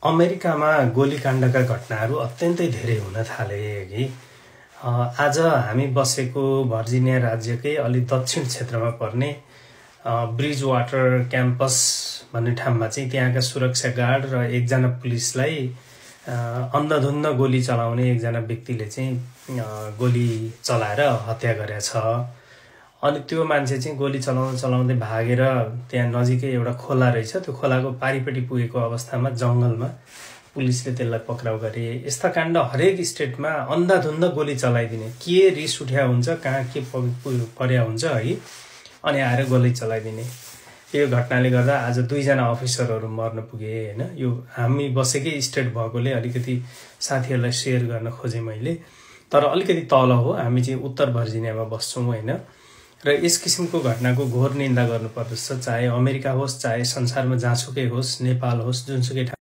अमेरिकामा गोलीकाण्डका घटनाहरू अत्यन्तै धेरै हुन थाले कि आज हामी बसेको भर्जिनिया राज्यकै अलि दक्षिण क्षेत्रमा पर्ने ब्रिज वाटर क्याम्पस भन्ने ठाउँमा चाहिँ त्यहाँका सुरक्षा गार्ड र एकजना पुलिसलाई अन्धधुन्ध गोली चलाउने एकजना व्यक्तिले चाहिँ गोली चलाएर हत्या गरेछ। अनि त्यो मान्छे चाहिँ गोली चलाउँदै भागेर त्यहाँ नजिकै एउटा खोला रहेछ, त्यो खोलाको पारिपट्टि पुगेको अवस्थामा जङ्गलमा पुलिसले त्यसलाई पक्राउ गरे। यस्ता काण्ड हरेक स्टेटमा अन्धाधुन्ध गोली चलाइदिने, के रिस उठ्या हुन्छ, कहाँ के पर्या हुन्छ है, अनि आएर गोली चलाइदिने। यो घटनाले गर्दा आज 2 जना अफिसरहरू मर्न पुगे हैन। यो हामी बसेकै स्टेट भएकोले अलिकति साथीहरूलाई शेयर गर्न खोजेँ मैले, तर अलिकति तल हो, हामी चाहिँ उत्तर भर्जिनियामा बस्छौँ हैन। र यस किसिमको घटनाको घोर निन्दा गर्नुपर्दछ, चाहे अमेरिका होस्, चाहे संसारमा जहाँसुकै होस्, नेपाल होस्, जुनसुकै